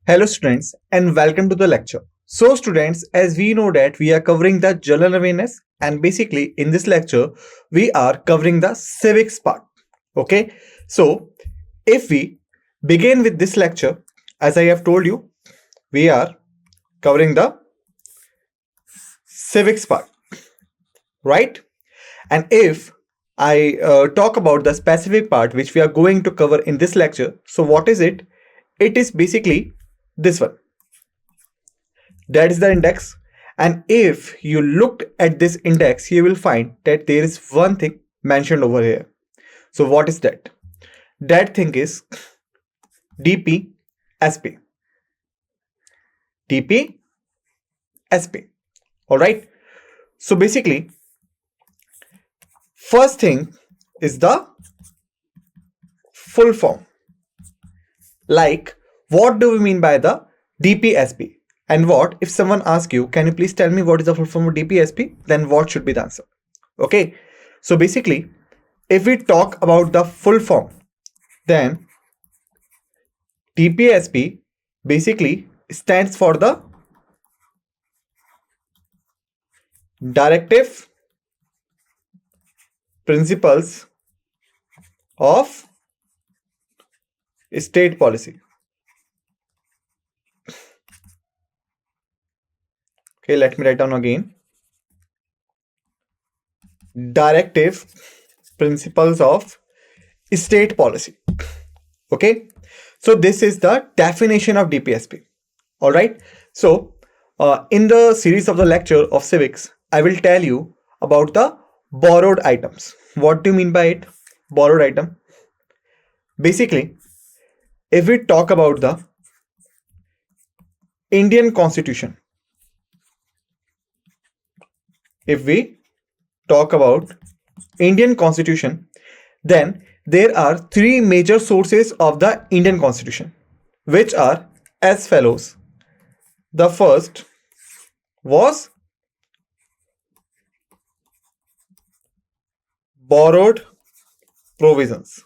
Hello students and welcome to the lecture. So students, as we know that we are covering the general awareness and basically in this lecture we are covering the civics part. Okay, so if we begin with this lecture, as I have told you, we are covering the civics part, right? And if I talk about the specific part which we are going to cover in this lecture, so what is it? It is basically this one. That is the index. And if you looked at this index, you will find that there is one thing mentioned over here. So what is that? That thing is DP-SP. DP-SP. Alright. So basically, first thing is the full form. Like, what do we mean by the DP-SP? And what if someone asks you, can you please tell me what is the full form of DP-SP? Then what should be the answer? Okay, so basically, if we talk about the full form, then DP-SP basically stands for the Directive Principles of State Policy. Okay, let me write down again. Directive Principles of State Policy. Okay, so this is the definition of DP-SP. All right. So in the series of the lecture of civics, I will tell you about the borrowed items. What do you mean by it? Borrowed item. Basically, if we talk about the Indian Constitution, then there are three major sources of the Indian Constitution, which are as follows. The first was borrowed provisions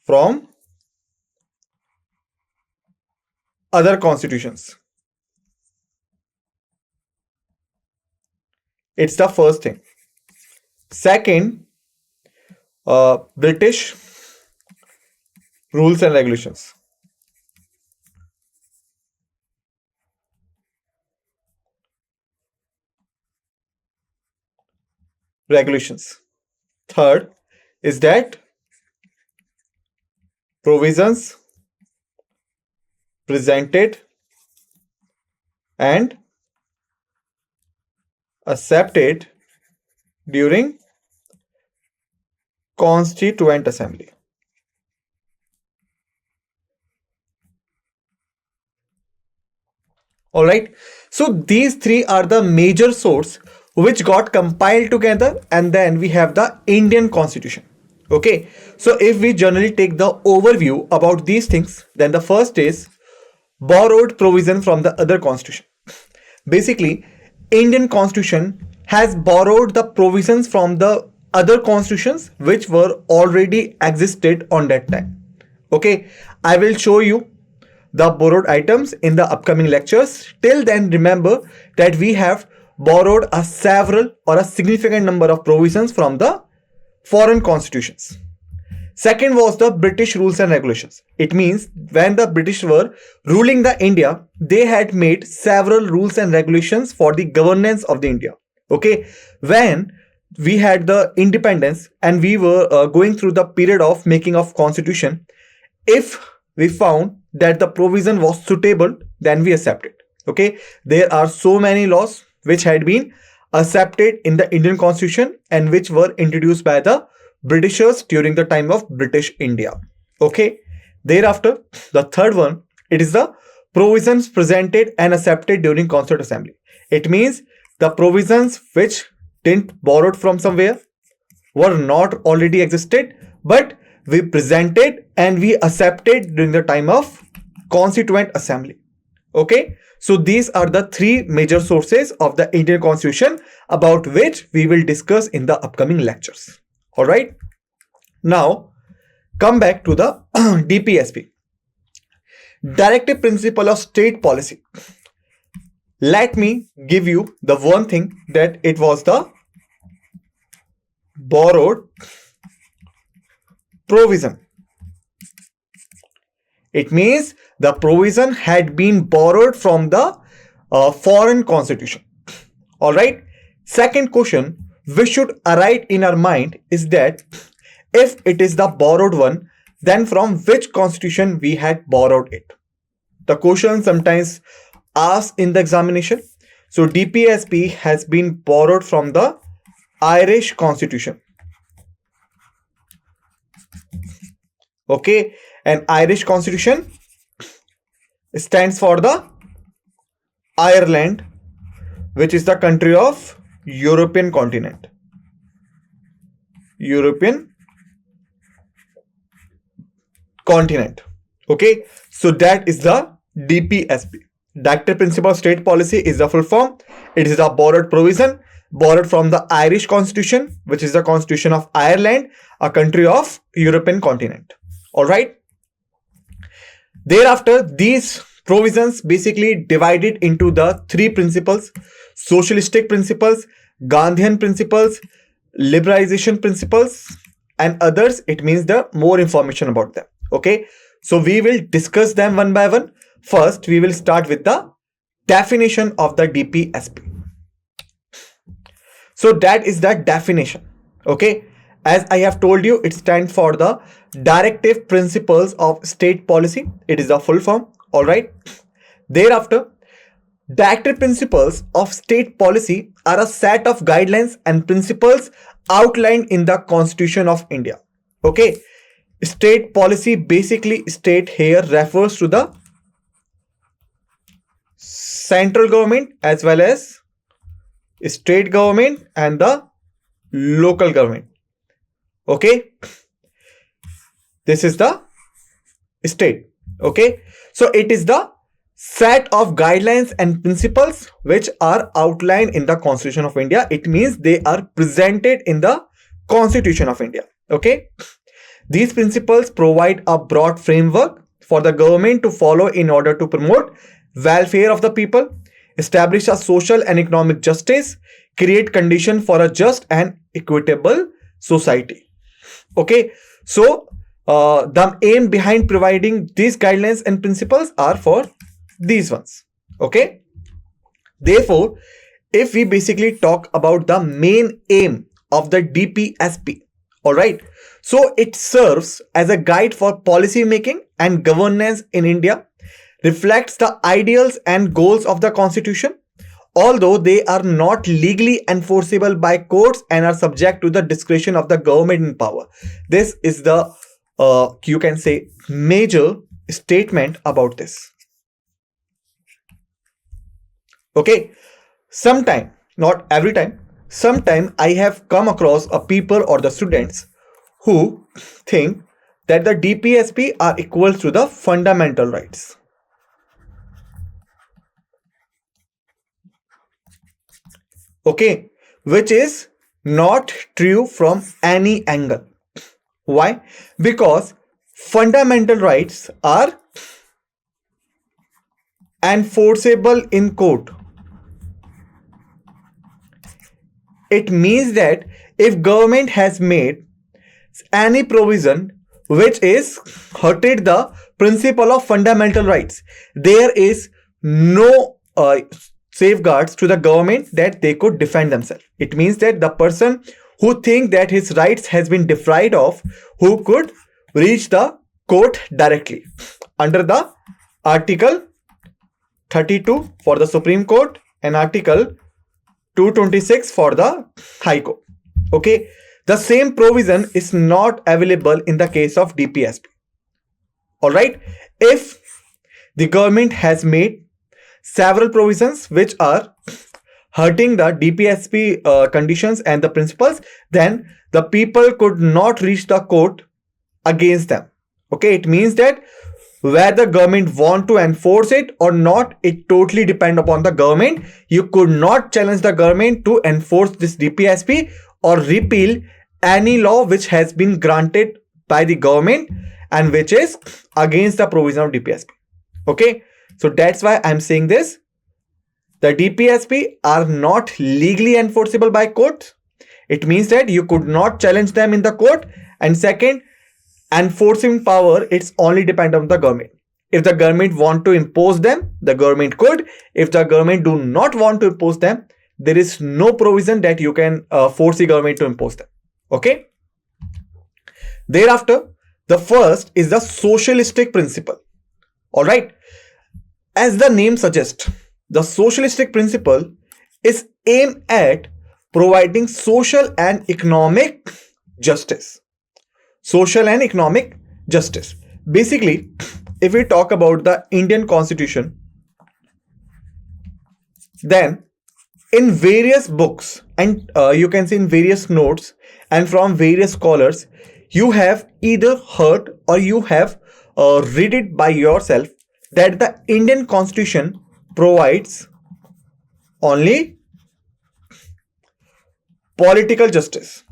from other constitutions. It's the first thing. Second, British rules and regulations. Third is that provisions presented and accepted during Constituent Assembly. Alright, so these three are the major source which got compiled together, and then we have the Indian Constitution. Okay, so if we generally take the overview about these things, then the first is borrowed provision from the other constitution. Basically, Indian Constitution has borrowed the provisions from the other constitutions which were already existed on that time. Okay, I will show you the borrowed items in the upcoming lectures. Till then, remember that we have borrowed a significant number of provisions from the foreign constitutions. Second was the British rules and regulations. It means when the British were ruling the India, they had made several rules and regulations for the governance of the India. Okay, when we had the independence and we were going through the period of making of constitution, if we found that the provision was suitable, then we accept it. Okay, there are so many laws which had been accepted in the Indian Constitution and which were introduced by the Britishers during the time of British India. Okay, thereafter, the third one, it is the provisions presented and accepted during Constituent Assembly. It means the provisions which didn't borrowed from somewhere, were not already existed, but we presented and we accepted during the time of Constituent Assembly. Okay, so these are the three major sources of the Indian Constitution about which we will discuss in the upcoming lectures. All right, now come back to the DP-SP. directive principle of state policy. Let me give you the one thing that it was the borrowed provision. It means the provision had been borrowed from the foreign constitution. All right. Second question we should write in our mind is that if it is the borrowed one, then from which constitution we had borrowed it. The question sometimes asked in the examination. So DPSP has been borrowed from the Irish constitution. Okay, and Irish constitution stands for the Ireland, which is the country of European continent. European continent. Okay, so that is the DPSP. Directive Principle of State Policy is the full form. It is a borrowed provision, borrowed from the Irish constitution, which is the constitution of Ireland, a country of European continent. All right. Thereafter, these provisions basically divided into the three principles: socialistic principles, Gandhian principles, liberalization principles, and others. It means the more information about them. Okay, so we will discuss them one by one. First, we will start with the definition of the DPSP. So that is the definition. Okay, as I have told you, it stands for the Directive Principles of State Policy. It is the full form. All right. Thereafter, Directive Principles of State Policy are a set of guidelines and principles outlined in the Constitution of India. Okay. State policy, basically state here refers to the central government as well as state government and the local government. Okay. This is the state. Okay. So it is the set of guidelines and principles which are outlined in the Constitution of India. It means they are presented in the Constitution of India. Okay. These principles provide a broad framework for the government to follow in order to promote welfare of the people, establish a social and economic justice, create conditions for a just and equitable society. Okay, so the aim behind providing these guidelines and principles are for these ones. Okay, therefore, if we basically talk about the main aim of the DPSP, all right, so it serves as a guide for policy making and governance in India, reflects the ideals and goals of the Constitution, although they are not legally enforceable by courts and are subject to the discretion of the government in power. This is the, you can say, major statement about this. Okay, sometime, not every time, sometime I have come across a people or the students who think that the DPSP are equal to the fundamental rights. Okay, which is not true from any angle. Why? Because fundamental rights are enforceable in court. It means that if government has made any provision which is hurted the principle of fundamental rights, there is no safeguards to the government that they could defend themselves. It means that the person who think that his rights has been deprived of, who could reach the court directly under the Article 32 for the Supreme Court and Article 226 for the High Court. Okay, the same provision is not available in the case of DPSP. All right, if the government has made several provisions which are hurting the DPSP conditions and the principles, then the people could not reach the court against them. Okay, it means that whether government want to enforce it or not, it totally depend upon the government. You could not challenge the government to enforce this DPSP or repeal any law which has been granted by the government and which is against the provision of DPSP. Okay, so that's why I'm saying this. The DPSP are not legally enforceable by courts. It means that you could not challenge them in the court. And second, enforcing power, it's only dependent on the government. If the government want to impose them, the government could. If the government do not want to impose them, there is no provision that you can force the government to impose them. Okay. Thereafter, the first is the socialistic principle. All right. As the name suggests, the socialistic principle is aimed at providing social and economic justice. Social and economic justice. Basically, if we talk about the Indian Constitution, then in various books and you can see in various notes and from various scholars, you have either heard or you have read it by yourself that the Indian Constitution provides only political justice.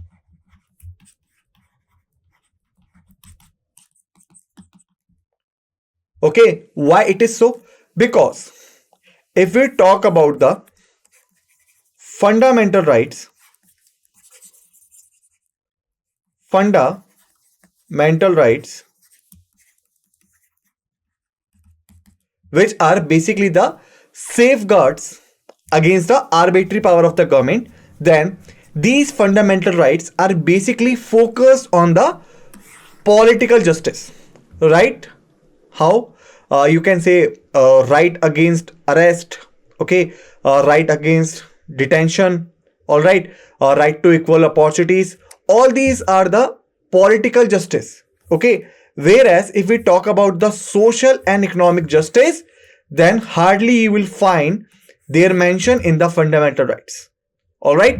Okay, why it is so? Because if we talk about the fundamental rights, which are basically the safeguards against the arbitrary power of the government, then these fundamental rights are basically focused on the political justice, right? How? You can say right against arrest, okay, right against detention, all right, right to equal opportunities. All these are the political justice, okay. Whereas if we talk about the social and economic justice, then hardly you will find their mention in the fundamental rights. All right.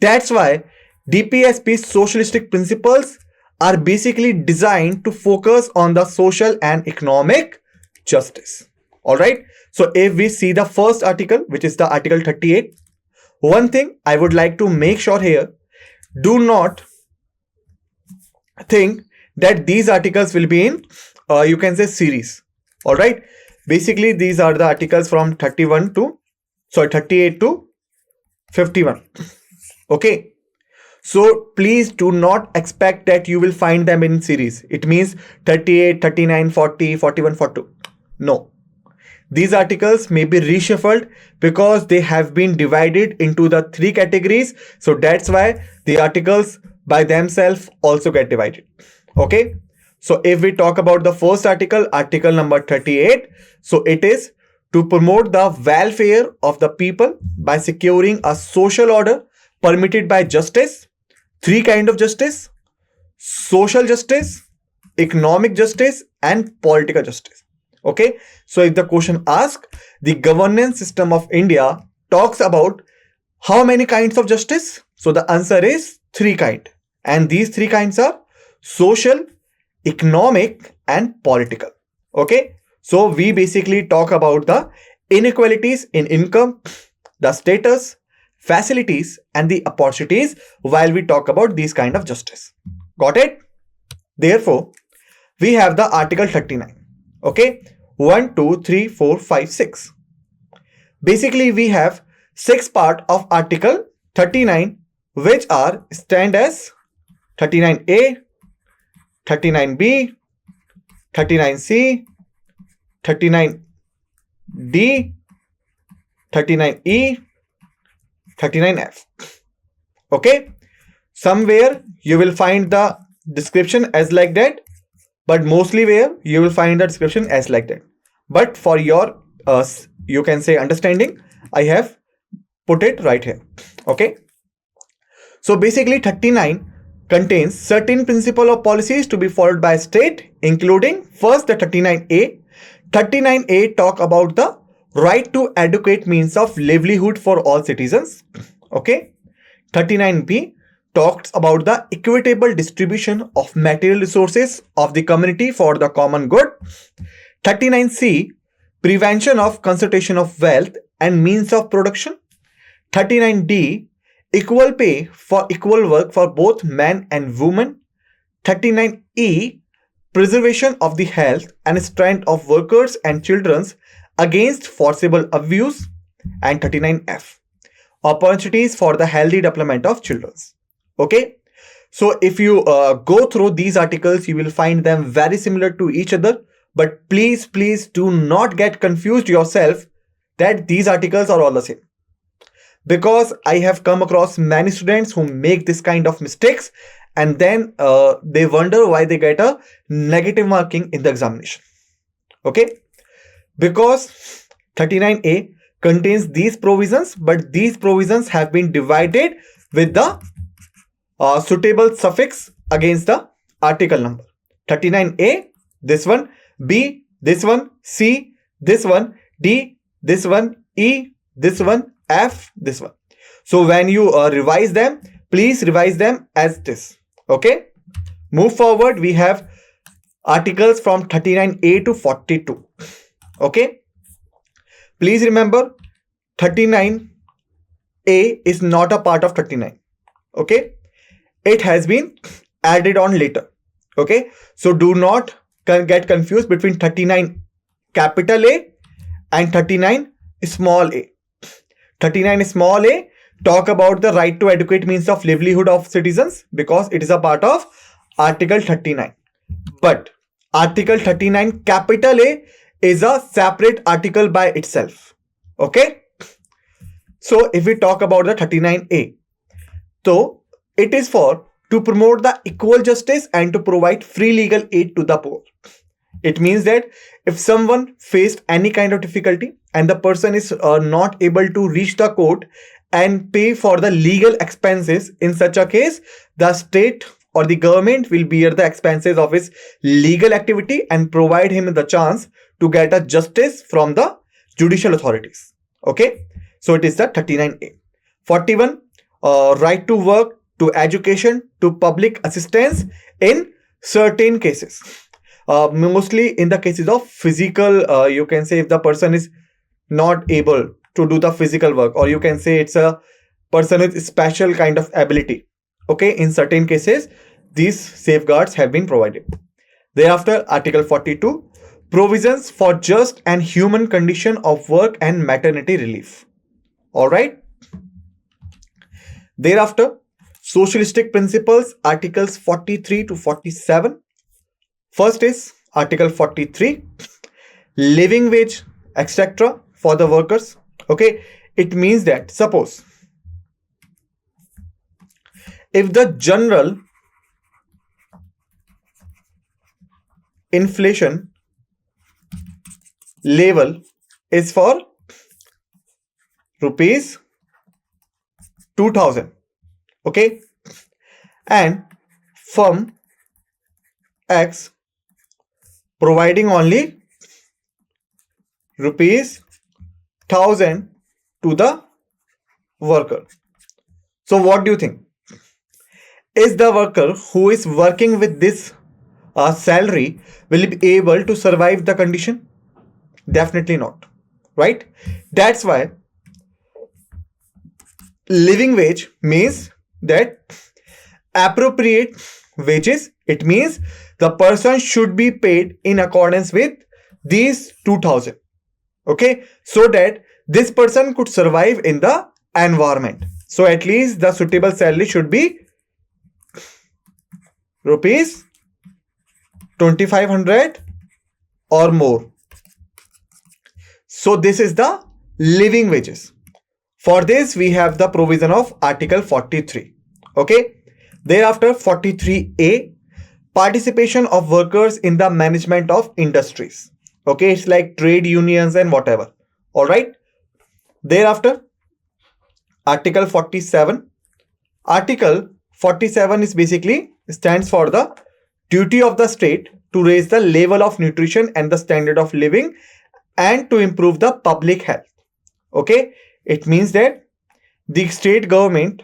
That's why DPSP socialistic principles are basically designed to focus on the social and economic justice. All right. So if we see the first article, which is the Article 38, one thing I would like to make sure here, do not think that these articles will be in, you can say, series. All right. Basically, these are the articles from 38 to 51. Okay. So please do not expect that you will find them in series. It means 38, 39, 40, 41, 42. No. These articles may be reshuffled because they have been divided into the 3 categories. So that's why the articles by themselves also get divided. Okay. So if we talk about the first article, article number 38, so it is to promote the welfare of the people by securing a social order permitted by justice. 3 kinds of justice: social justice, economic justice, and political justice. Okay. So if the question asks, the governance system of India talks about how many kinds of justice? So the answer is 3 kinds. And these 3 kinds are social, economic, and political. Okay. So we basically talk about the inequalities in income, the status, facilities, and the opportunities while we talk about these kind of justice. Got it? Therefore, we have the Article 39. Okay. 1, 2, 3, 4, 5, 6. Basically, we have 6 parts of Article 39, which are stand as 39A, 39B, 39C, 39D, 39E, 39F. Okay. Somewhere you will find the description as like that, but mostly where you will find the description as like that. But for your you can say understanding, I have put it right here. Okay. So basically 39 contains certain principle of policies to be followed by state, including first the 39A. 39A talk about the right to adequate means of livelihood for all citizens. Okay. 39B talks about the equitable distribution of material resources of the community for the common good. 39C, prevention of concentration of wealth and means of production. 39D, equal pay for equal work for both men and women. 39E, preservation of the health and strength of workers and children against forcible abuse, and 39F, opportunities for the healthy development of children. Okay, so if you go through these articles, you will find them very similar to each other, but please do not get confused yourself that these articles are all the same, because I have come across many students who make this kind of mistakes, and then they wonder why they get a negative marking in the examination. Okay, because 39A contains these provisions, but these provisions have been divided with the suitable suffix against the article number. 39A, this one, B, this one, C, this one, D, this one, E, this one, F, this one. So when you revise them, please revise them as this. Okay, move forward. We have articles from 39A to 42. Okay, please remember 39A is not a part of 39. Okay, it has been added on later. Okay, so do not get confused between 39 capital A and 39 small a. 39 small a talk about the right to adequate means of livelihood of citizens, because it is a part of article 39. But article 39 capital A is a separate article by itself. Okay, so if we talk about the 39A, so it is for to promote the equal justice and to provide free legal aid to the poor. It means that if someone faced any kind of difficulty and the person is not able to reach the court and pay for the legal expenses, in such a case, the state or the government will bear the expenses of his legal activity and provide him the chance to get a justice from the judicial authorities. Okay, so it is the 39A. 41, right to work, to education, to public assistance in certain cases. Mostly in the cases of physical, you can say if the person is not able to do the physical work, or you can say it's a person with special kind of ability. Okay, in certain cases, these safeguards have been provided. Thereafter, Article 42, provisions for just and human condition of work and maternity relief. All right. Thereafter, socialistic principles, Articles 43 to 47. First is Article 43, living wage, etc. for the workers. Okay, it means that suppose if the general inflation level is for rupees 2000, okay, and firm X providing only rupees 1000 to the worker. So what do you think? Is the worker who is working with this salary will be able to survive the condition? Definitely not, right? That's why living wage means that appropriate wages. It means the person should be paid in accordance with these 2000. Okay, so that this person could survive in the environment. So at least the suitable salary should be rupees 2500 or more. So this is the living wages. For this, we have the provision of Article 43. Okay. Thereafter, 43A, participation of workers in the management of industries. Okay, it's like trade unions and whatever. All right. Thereafter, Article 47. Article 47 is basically stands for the duty of the state to raise the level of nutrition and the standard of living and to improve the public health. Okay, it means that the state government,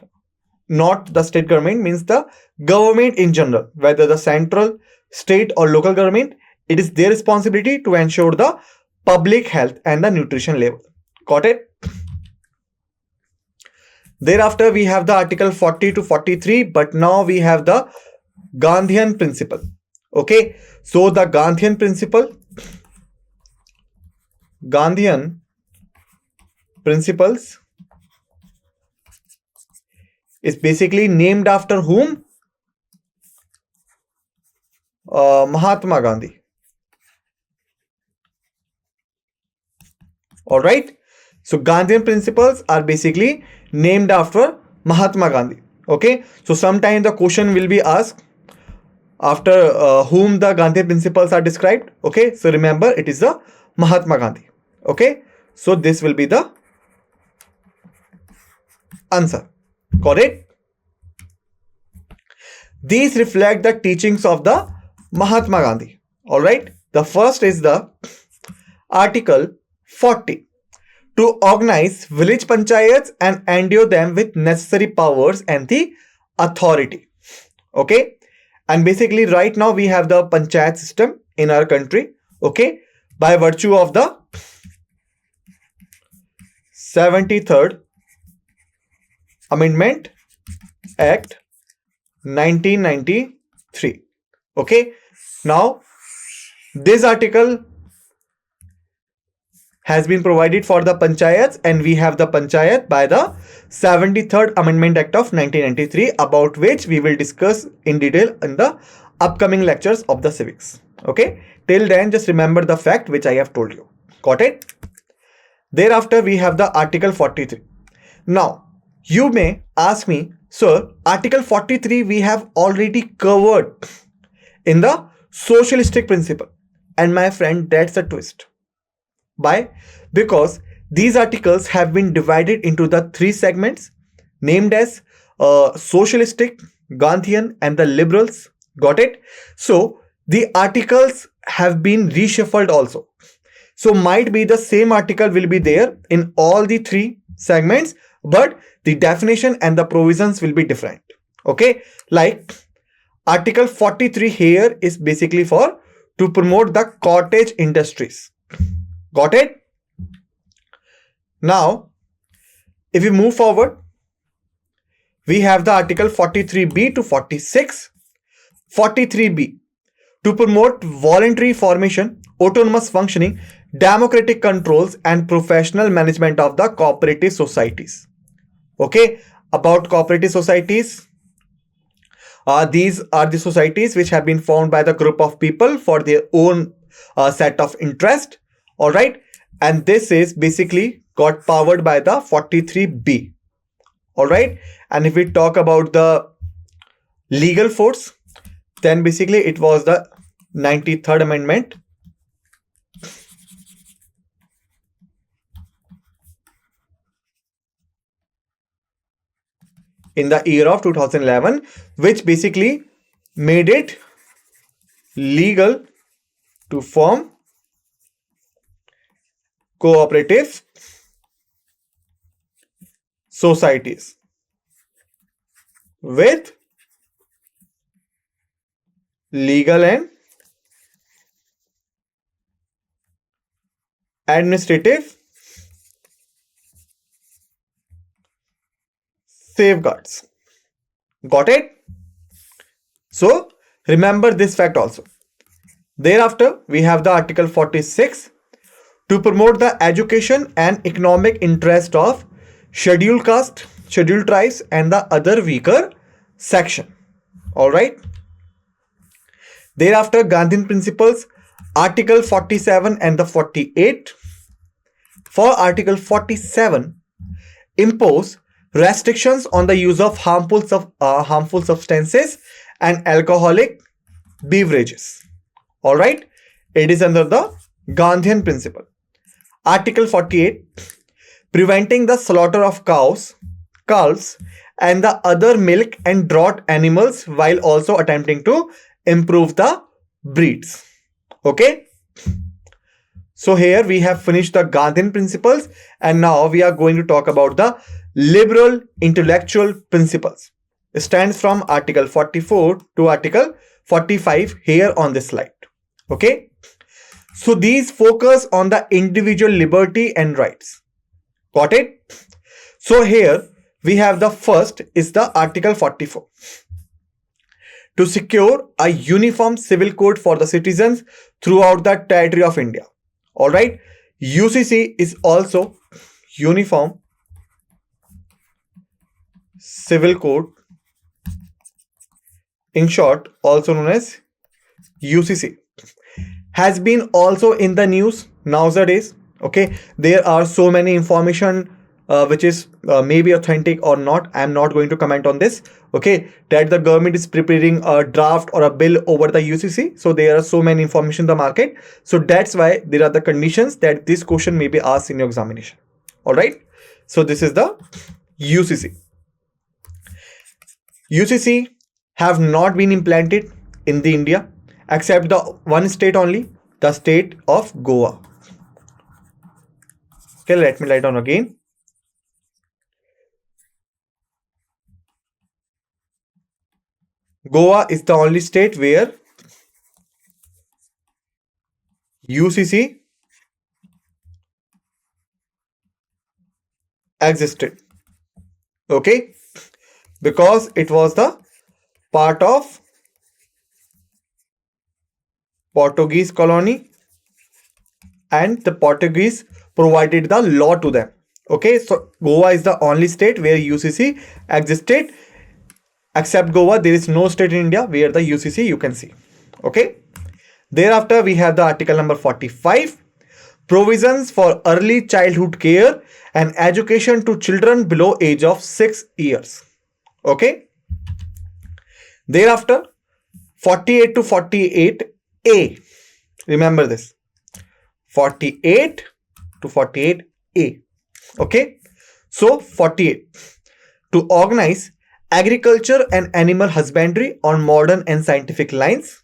not the state government, means the government in general, whether the central, state or local government, it is their responsibility to ensure the public health and the nutrition level. Got it? Thereafter, we have the Article 40 to 43, but now we have the Gandhian principle. Okay, so the Gandhian principles is basically named after whom? Mahatma Gandhi. Alright, so Gandhian principles are basically named after Mahatma Gandhi. Okay, so sometime the question will be asked after whom the Gandhian principles are described. Okay, so remember it is the Mahatma Gandhi. Okay, so this will be the answer. Got it? These reflect the teachings of the Mahatma Gandhi. Alright, the first is the Article 40, to organize village panchayats and endue them with necessary powers and the authority. Okay, and basically right now we have the panchayat system in our country. Okay, by virtue of the 73rd Amendment Act 1993. Okay, now this article has been provided for the panchayats, and we have the panchayat by the 73rd Amendment Act of 1993, about which we will discuss in detail in the upcoming lectures of the civics. Okay, till then just remember the fact which I have told you. Got it? Thereafter we have the Article 43. Now you may ask me, sir, Article 43 we have already covered in the socialistic principle. And my friend, that's a twist. Why? Because these articles have been divided into the three segments named as socialistic, Gandhian and the liberals. Got it? So the articles have been reshuffled also. So might be the same article will be there in all the three segments, but the definition and the provisions will be different. Okay, like Article 43 here is basically for to promote the cottage industries. Got it? Now, if we move forward, we have the Article 43B to 46. 43B, to promote voluntary formation, autonomous functioning, democratic controls and professional management of the cooperative societies. Okay, about cooperative societies, these are the societies which have been formed by the group of people for their own set of interest. All right, and this is basically got powered by the 43B. All right, and if we talk about the legal force, then basically it was the 93rd Amendment. In the year of 2011, which basically made it legal to form cooperative societies with legal and administrative safeguards. Got it? So remember this fact also. Thereafter we have the Article 46, to promote the education and economic interest of scheduled caste, scheduled tribes and the other weaker section. All right. Thereafter, Gandhian principles, Article 47 and the 48. For Article 47, impose restrictions on the use of harmful substances and alcoholic beverages. All right, it is under the Gandhian principle. Article 48, preventing the slaughter of cows, calves and the other milk and draught animals while also attempting to improve the breeds. Okay, so here we have finished the Gandhian principles, and now we are going to talk about the liberal intellectual principles. It stands from Article 44 to Article 45 here on this slide. Okay, so these focus on the individual liberty and rights. Got it? So here we have the first is the Article 44, to secure a uniform civil code for the citizens throughout the territory of India. Alright, UCC is also Uniform Civil Code, in short, also known as UCC, has been also in the news nowadays. Okay, there are so many information which is maybe authentic or not. I am not going to comment on this. Okay, that the government is preparing a draft or a bill over the UCC. So there are so many information in the market. So that's why there are the conditions that this question may be asked in your examination. All right. So this is the UCC. UCC have not been implanted in the India except the one state only, the state of Goa. Okay, let me write down again. Goa is the only state where UCC existed. Okay, because it was the part of Portuguese colony and the Portuguese provided the law to them. Okay, so Goa is the only state where UCC existed. Except Goa, there is no state in India where the UCC you can see. Okay. Thereafter, we have the article number 45. Provisions for early childhood care and education to children below age of 6 years. Okay. Thereafter, 48 to 48A. Remember this. 48 to 48A. Okay. So, 48. To organize agriculture and animal husbandry on modern and scientific lines.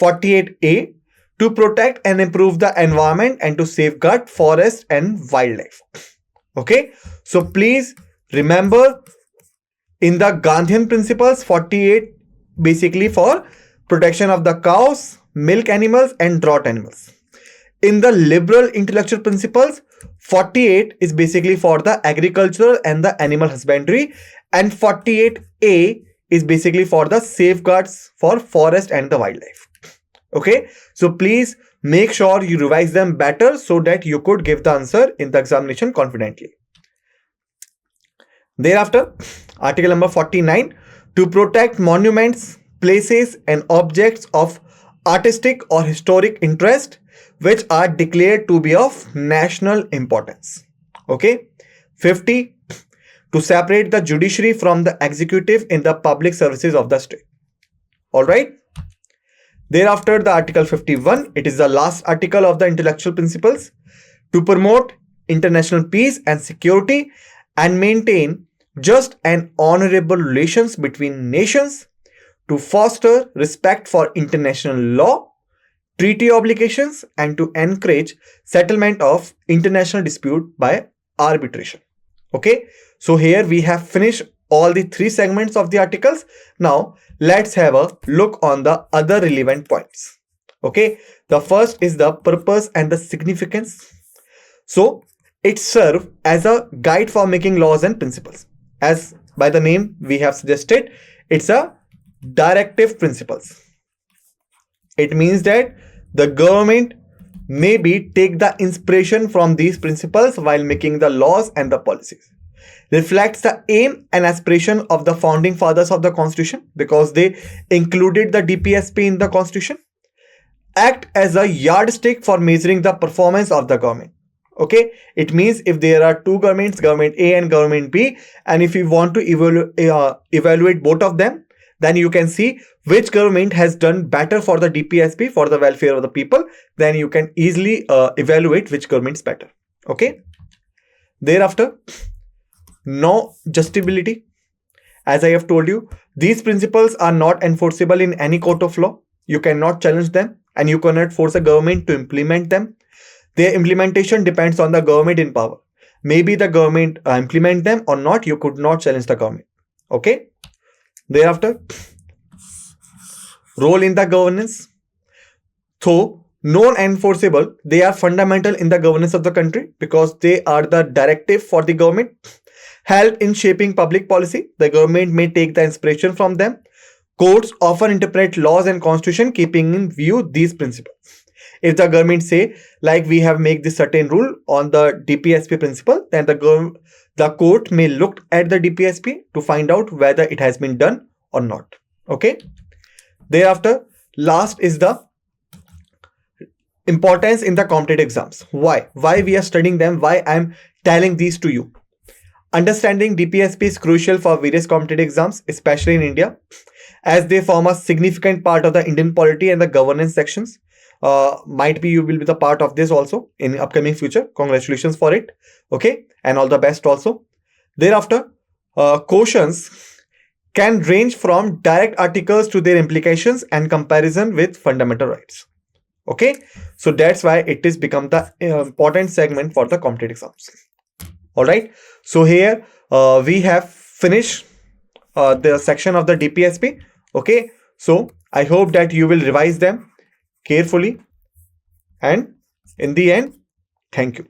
48A. To protect and improve the environment and to safeguard forest and wildlife. Okay. So please remember, in the Gandhian principles, 48 basically for protection of the cows, milk animals and draught animals. In the liberal intellectual principles, 48 is basically for the agricultural and the animal husbandry, and 48A is basically for the safeguards for forest and the wildlife. Okay, so please make sure you revise them better so that you could give the answer in the examination confidently. Thereafter, article number 49, to protect monuments, places and objects of artistic or historic interest which are declared to be of national importance. Okay. 50, to separate the judiciary from the executive in the public services of the state. All right. Thereafter, the article 51, it is the last article of the intellectual principles, to promote international peace and security and maintain just and honorable relations between nations, to foster respect for international law, treaty obligations and to encourage settlement of international dispute by arbitration. Okay, so here we have finished all the 3 segments of the articles. Now let's have a look on the other relevant points. Okay, the first is the purpose and the significance. So it serves as a guide for making laws and principles. As by the name we have suggested, it's a directive principles. It means that the government maybe take the inspiration from these principles while making the laws and the policies. Reflects the aim and aspiration of the founding fathers of the constitution because they included the DPSP in the constitution. Act as a yardstick for measuring the performance of the government. Okay, it means if there are 2 governments, government A and government B, and if you want to evaluate both of them, then you can see which government has done better for the DPSP, for the welfare of the people. Then you can easily evaluate which government is better. Okay. Thereafter, no justiciability. As I have told you, these principles are not enforceable in any court of law. You cannot challenge them and you cannot force a government to implement them. Their implementation depends on the government in power. Maybe the government implement them or not, you could not challenge the government. Okay. Thereafter, role in the governance. Though non-enforceable, they are fundamental in the governance of the country because they are the directive for the government. Help in shaping public policy. The government may take the inspiration from them. Courts often interpret laws and constitution keeping in view these principles. If the government say, like we have made this certain rule on the DPSP principle, then the court may look at the DPSP to find out whether it has been done or not. Okay. Thereafter, last is the importance in the competitive exams. Why we are studying them, why I'm telling these to you. Understanding DPSP is crucial for various competitive exams, especially in India, as they form a significant part of the Indian polity and the governance sections. Might be you will be the part of this also in upcoming future. Congratulations for it. Okay, and all the best also. Thereafter, questions can range from direct articles to their implications and comparison with fundamental rights. Okay, so that's why it is become the important segment for the competitive exams. All right, so here we have finished the section of the DPSP. Okay, so I hope that you will revise them carefully, and in the end, thank you.